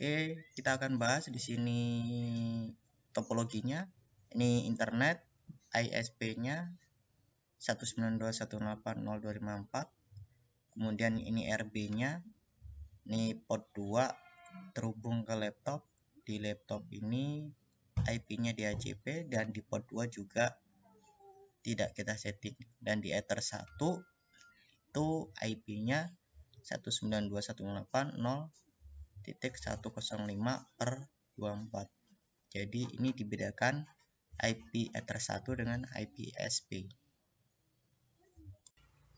Oke, kita akan bahas di sini topologinya. Ini internet, ISP-nya 192.168.0.254. Kemudian ini RB-nya. Ini port 2 terhubung ke laptop. Di laptop ini IP-nya DHCP dan di port 2 juga tidak kita setting. Dan di Ether 1 itu IP-nya 192.168.0.105/24. Jadi ini dibedakan IP Ether 1 dengan IP SP.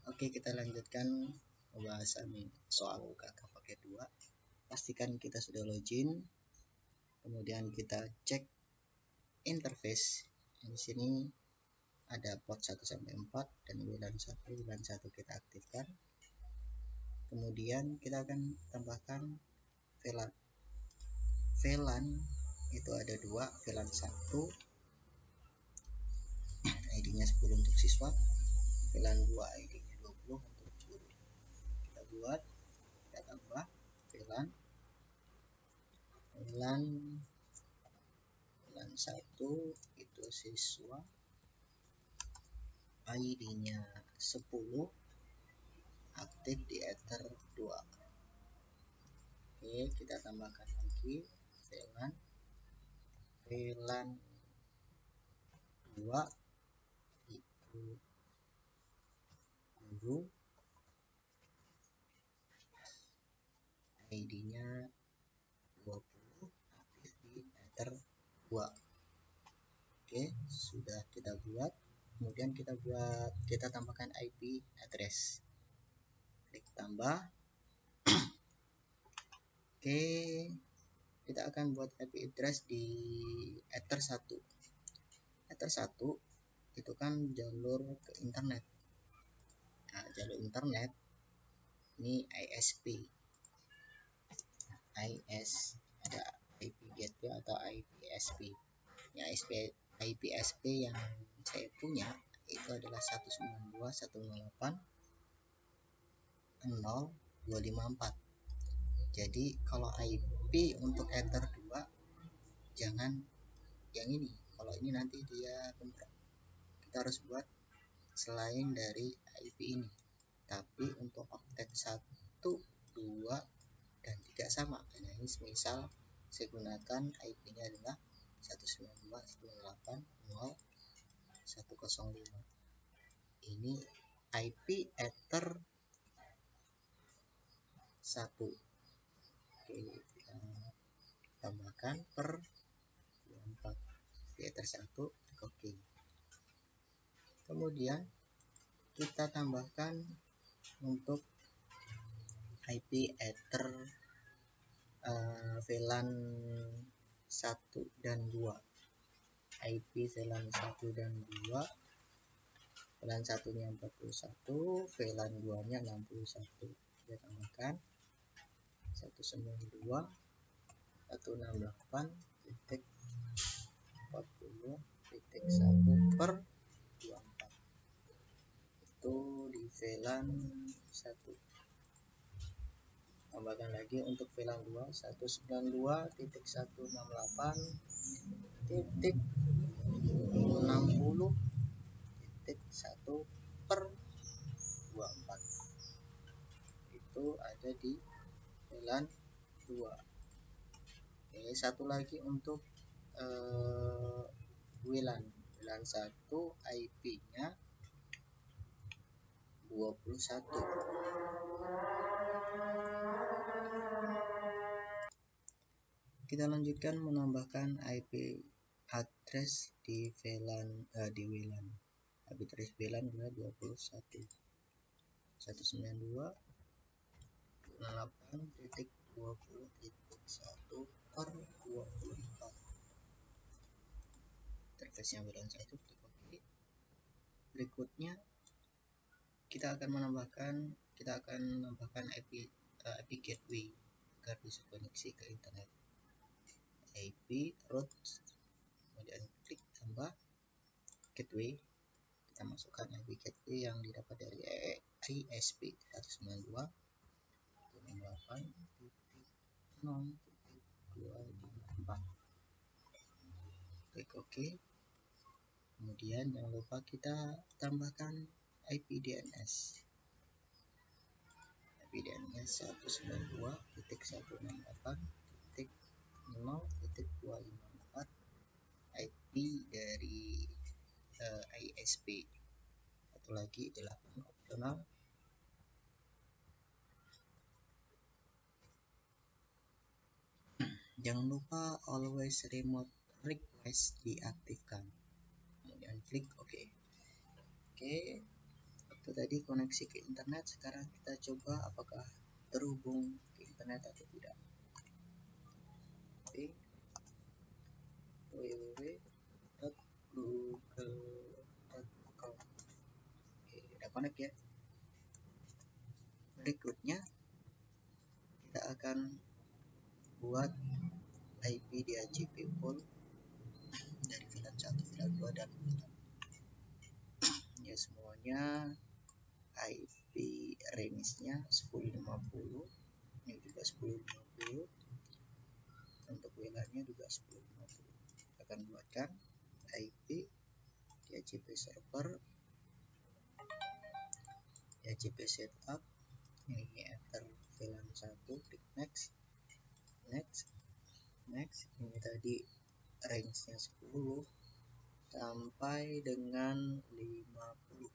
Oke, kita lanjutkan pembahasan soal kakak paket 2. Pastikan kita sudah login. Kemudian kita cek interface. Di sini ada port 1 sampai 4 dan WLAN 1 kita aktifkan. Kemudian kita akan tambahkan VLAN. VLAN itu ada 2, VLAN 1 ID-nya 10 untuk siswa, VLAN 2 ID-nya 20 untuk guru. Kita buat, kita tambah VLAN 1 itu siswa, ID-nya 10, aktif di Ether 2. Oke, kita tambahkan lagi VLAN 2 itu guru, ID-nya 20, aktif di Ether 2. Oke, sudah kita buat. Kemudian kita tambahkan IP address. Klik tambah. Oke, kita akan buat IP address di Ether 1. Ether 1 itu kan jalur ke internet. Nah, jalur internet ini ISP. Ada IP gateway atau IPSP. Ya, IPSP yang saya punya itu adalah 192.168.0.254. Jadi kalau IP untuk Ether 2 jangan yang ini. Kalau ini nanti dia bentrok. Kita harus buat selain dari IP ini. Tapi untuk oktet 1, 2 dan 3 sama. Nah, ini misal saya gunakan IP-nya adalah 192.168.0.105. Ini IP Ether 1. Oke, kita tambahkan per 24 di Ether 1. Oke. Kemudian kita tambahkan untuk IP Ether VLAN 1 dan 2. IP VLAN 1 dan 2. VLAN 1-nya 41, VLAN 2-nya 61. Kita tambahkan 192.168.40.1/24. Itu di VLAN 1. Tambahkan lagi untuk VLAN 2 192.168.60.1/24. Itu ada di VLAN 2. Oke, satu lagi untuk WLAN 1 IP-nya 21. Kita lanjutkan menambahkan IP address di WLAN. IP address WLAN adalah 21.192.20.1/24. Interface-nya WLAN 1. Klik OK. Berikutnya kita akan menambahkan IP gateway agar bisa koneksi ke internet. IP root, kemudian klik tambah gateway. Kita masukkan IP gateway yang didapat dari ISP 192.168.0.1/24. klik OK. Kemudian jangan lupa kita tambahkan IP DNS 192.168.0.254 IP dari ISP. Satu lagi 8 opsional. Jangan lupa always remote request diaktifkan. Kemudian klik OK. Oke, itu tadi koneksi ke internet. Sekarang kita coba apakah terhubung ke internet atau tidak. Oke, www.google.com. Oke, udah connect ya. Berikutnya kita akan buat IP DHCP pool dari VLAN 1, VLAN 2 dan VLAN. Ya, semuanya IP range-nya 1050. Ini juga 1050. Untuk WLAN-nya juga 1050. Akan buatkan IP DHCP server, DHCP setup. Ini enter VLAN 1, klik next. Ini tadi range-nya 10 sampai dengan 50.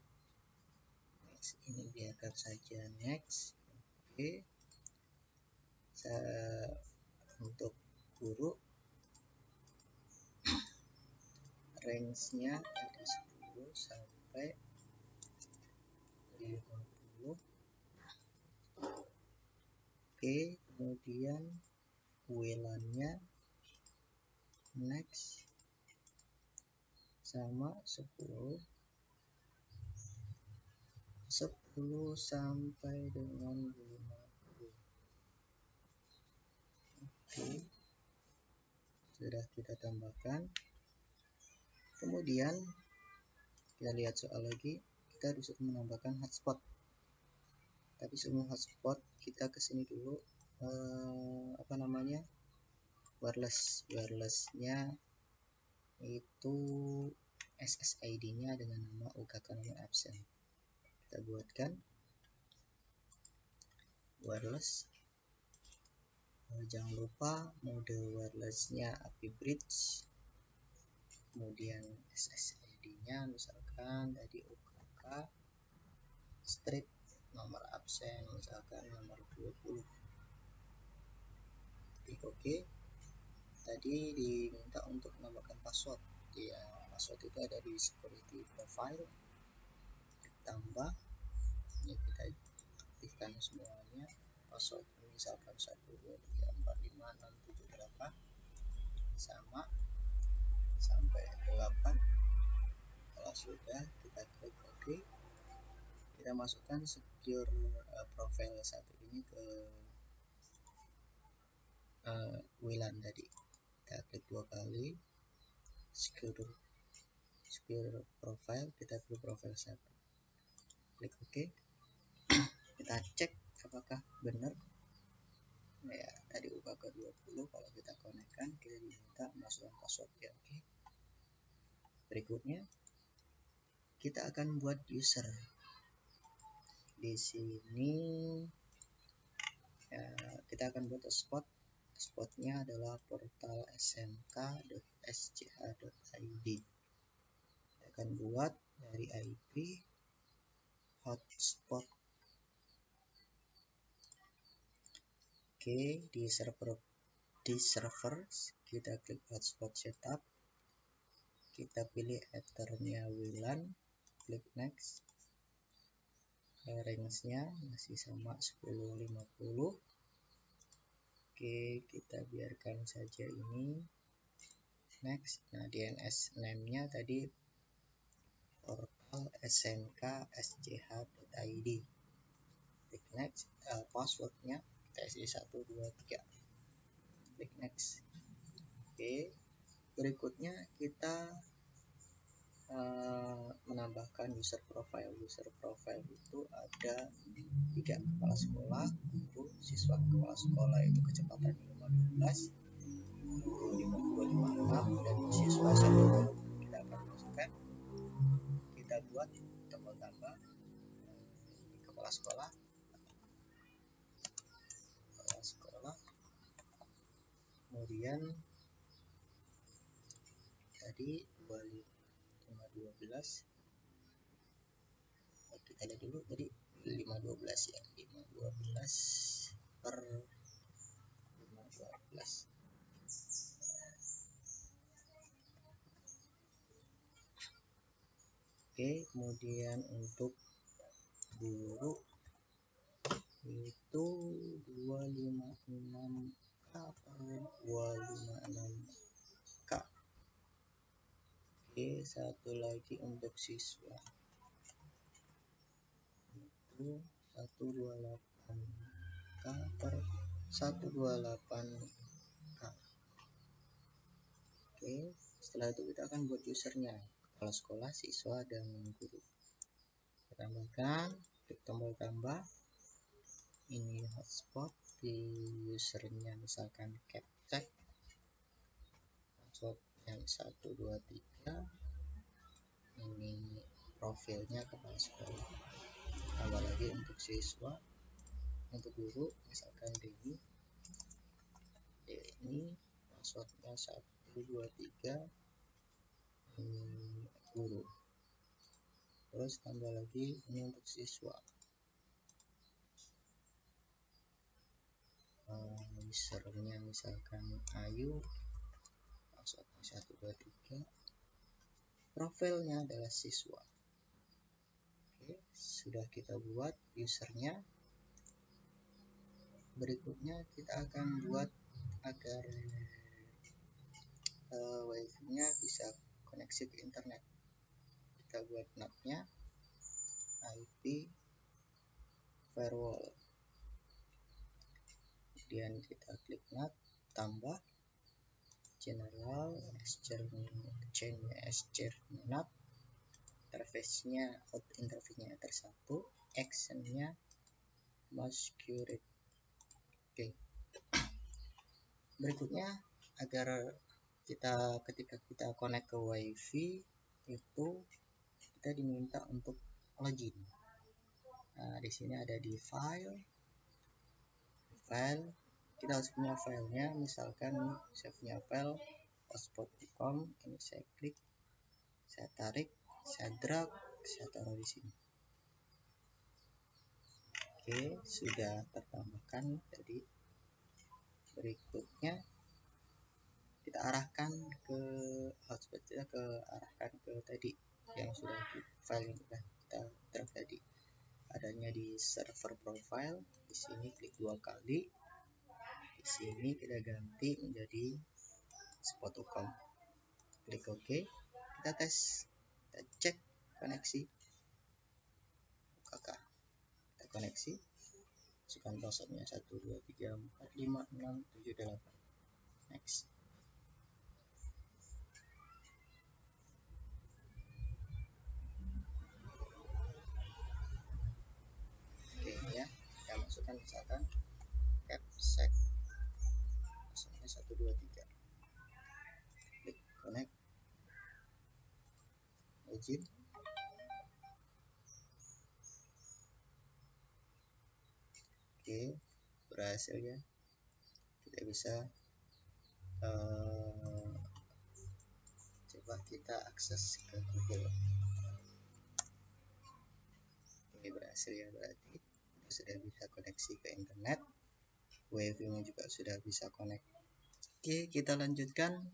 Next, ini biarkan saja next. Oke. Untuk guru range-nya dari 10 sampai 50. Oke, kemudian WLAN-nya next sama 10 sampai dengan 50. Oke, sudah kita tambahkan. Kemudian kita lihat soal lagi, kita disuruh menambahkan hotspot. Tapi semua hotspot kita kesini dulu. Wireless-nya itu SSID-nya dengan nama UKK nomor absen. Kita buatkan wireless. Jangan lupa mode wireless-nya IP bridge. Kemudian SSID-nya misalkan tadi UKK strip nomor absen misalkan nomor 20. Klik OK. Tadi diminta untuk menambahkan password. Ya, password itu ada di security profile. Tambah. Ini kita aktifkan semuanya. Password misalkan 123456778 sama sampai 8. Kalau sudah, kita klik OK. Kita masukkan secure profile satu ini ke WLAN tadi. Kita klik 2 kali secure profile, kita klik profile 1. Klik OK. Kita cek apakah benar. Ya, tadi UKK 20. Kalau kita konekkan, kita diminta masukkan password ya. Oke. Berikutnya kita akan buat user. Di sini ya, kita akan buat spot. Spotnya adalah portal smk.sch.id. Kita akan buat dari IP hotspot. Oke, di server kita klik hotspot setup. Kita pilih ethernya WLAN, klik next. Range-nya masih sama 1050. Oke, kita biarkan saja ini next. Nah, DNS name-nya tadi portal smk.sch.id. Klik next. Passwordnya kita isi 123. Klik next. Oke, berikutnya kita menambahkan user profile. User profile itu ada 3: kepala sekolah, guru, siswa. Kepala sekolah itu kecepatan 512, guru 5256, dan siswa 1 kemudian tadi 512 kita lihat dulu tadi 512 ya, 512 per 512. Oke, kemudian untuk guru itu 256K per 256K. Oke, satu lagi untuk siswa itu 128K per 128K. Oke, setelah itu kita akan buat usernya, kepala sekolah, siswa, dan guru. Kita tambahkan, klik tombol tambah. Ini hotspot, di usernya misalkan captcha, passwordnya 123, ini profilnya kepala sekolah. Tambah lagi untuk siswa, untuk guru misalkan ini passwordnya 123, ini guru. Terus tambah lagi ini untuk siswa, usernya misalkan Ayu, passwordnya 123, profilnya adalah siswa. Oke, sudah kita buat usernya. Berikutnya kita akan buat agar wifi-nya bisa koneksi ke internet. Kita buat NAT-nya IP firewall. Kemudian kita klik NAT, tambah general change NAT, interface-nya Ether 1, action-nya masquerade. Oke. Berikutnya agar ketika kita connect ke wifi itu kita diminta untuk login. Nah, di sini ada di file, kita harus punya filenya. Misalkan saya punya file hotspot.com, ini saya klik, saya tarik, saya drag, saya taruh di sini. Oke, sudah tertambahkan tadi. Berikutnya kita arahkan ke hotspot, arahkan ke tadi yang sudah file yang sudah kita drag tadi, adanya di server profile. Di sini klik 2 kali, di sini kita ganti menjadi hotspot.com, klik OK. Kita tes, kita cek koneksi, kita koneksi, masukkan passwordnya 123456778, next. Oke ya, kita masukkan misalkan capsec passwordnya 123, klik connect, login. Oke, berhasil ya. Kita bisa coba kita akses ke Google. Ini berhasil ya, berarti kita sudah bisa koneksi ke internet, wifi-nya juga sudah bisa connect. Oke, kita lanjutkan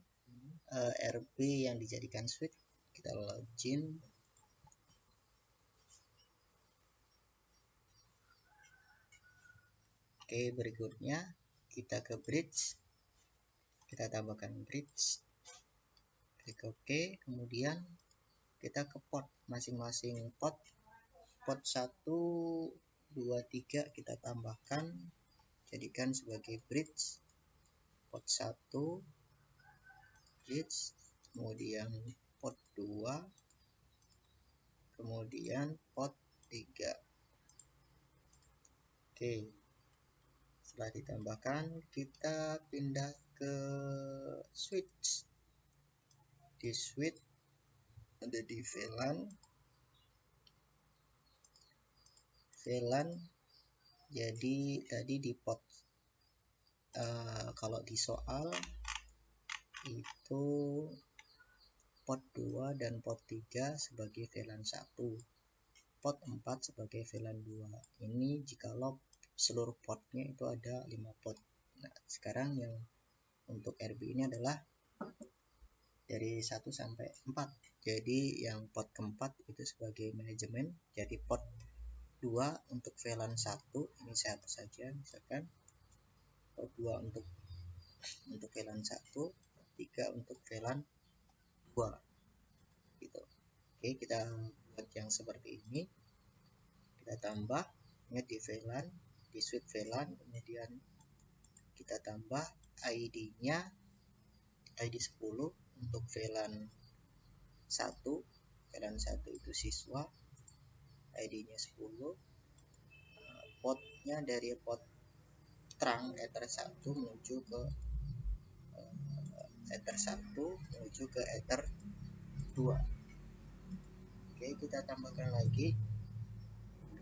RP yang dijadikan switch. Kita login. Oke, berikutnya kita ke bridge, kita tambahkan bridge, klik OK. Kemudian kita ke port, masing-masing port 1, 2, 3 kita tambahkan, jadikan sebagai bridge. Port 1 bridge, kemudian port 2, kemudian port 3. Oke, setelah ditambahkan kita pindah ke switch. Di switch ada di VLAN, jadi tadi di port kalau di soal itu port 2 dan port 3 sebagai VLAN 1, port 4 sebagai VLAN 2. Ini jikalau seluruh portnya itu ada 5 port. Nah, sekarang yang untuk RB ini adalah dari 1 sampai 4. Jadi yang port keempat itu sebagai manajemen. Jadi port 2 untuk VLAN 1 ini saya hapus saja, misalkan port 2 untuk VLAN 1, 3 untuk VLAN 2 gitu. Oke, kita buat yang seperti ini. Kita tambah di VLAN, di switch VLAN, kemudian kita tambah ID-nya ID 10 untuk VLAN 1. VLAN 1 itu siswa, ID-nya 10. Portnya dari port terang Ether 1 menuju ke Ether 1 menuju ke Ether 2. Oke, kita tambahkan lagi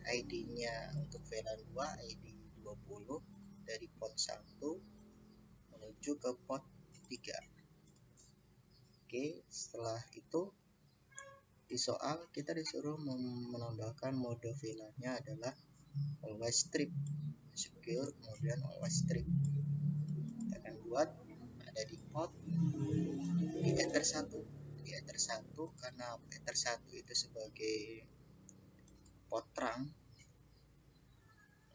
ID-nya untuk VLAN 2, ID 20 dari port 1 menuju ke port 3. Oke, setelah itu di soal kita disuruh menambahkan mode VLAN-nya adalah always strip, secure, kemudian always strip. Kita akan buat ada di port di Ether 1. Di Ether 1 karena Ether 1 itu sebagai port terang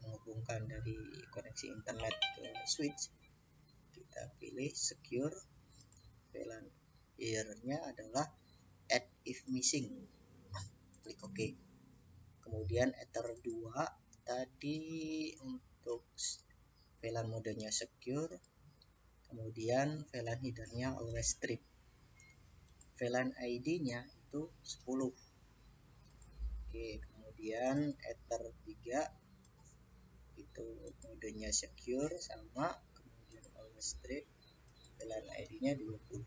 menghubungkan dari koneksi internet ke switch, kita pilih secure. VLAN pair-nya adalah add if missing, klik OK. Kemudian Ether 2 tadi untuk VLAN modenya secure, kemudian VLAN header-nya always strip. VLAN ID-nya itu 10. Oke, kemudian Ether 3 itu modenya secure sama, kemudian always strip, VLAN ID-nya 20.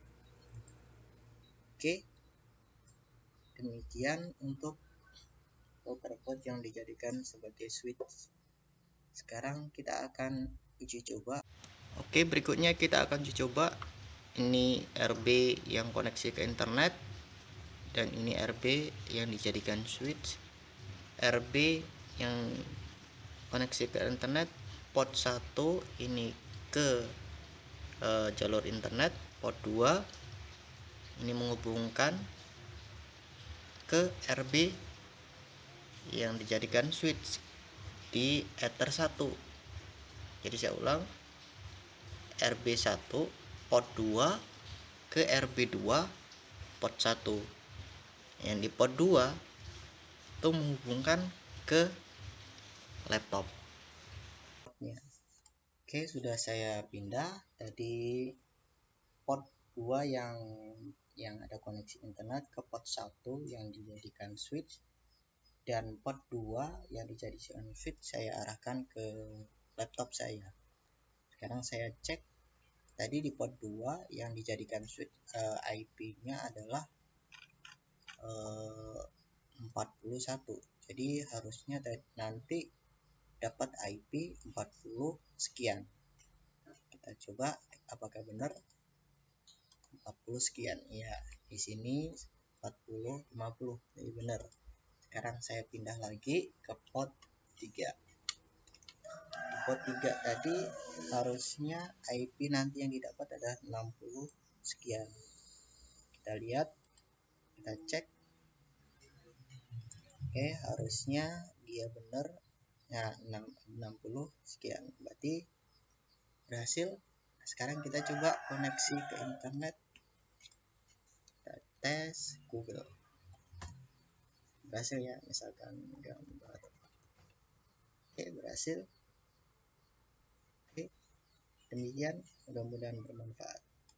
Oke, demikian untuk router port yang dijadikan sebagai switch. Sekarang kita akan uji coba. Oke, berikutnya kita akan uji coba. Ini RB yang koneksi ke internet dan ini RB yang dijadikan switch. RB yang koneksi ke internet port 1 ini ke jalur internet, port 2 ini menghubungkan ke RB yang dijadikan switch di Ether 1. Jadi saya ulang, RB1 port 2 ke RB2 port 1. Yang di port 2 itu menghubungkan ke laptop. Oke, sudah saya pindah tadi port 2 yang ada koneksi internet ke port 1 yang dijadikan switch, dan port 2 yang dijadikan switch saya arahkan ke laptop saya. Sekarang saya cek tadi di port 2 yang dijadikan switch, IP-nya adalah 41. Jadi harusnya nanti dapat IP 40 sekian. Kita coba apakah benar 40 sekian. Ya, di sini 40 50. Jadi benar. Sekarang saya pindah lagi ke port 3. Di port 3 tadi harusnya IP nanti yang didapat adalah 60 sekian. Kita lihat, kita cek. Oke, harusnya dia benar. Nah, 60 sekian. Berarti berhasil. Sekarang kita coba koneksi ke internet. Kita tes Google. Berhasil ya, misalkan gambar. Oke, berhasil. Oke, demikian, mudah-mudahan bermanfaat.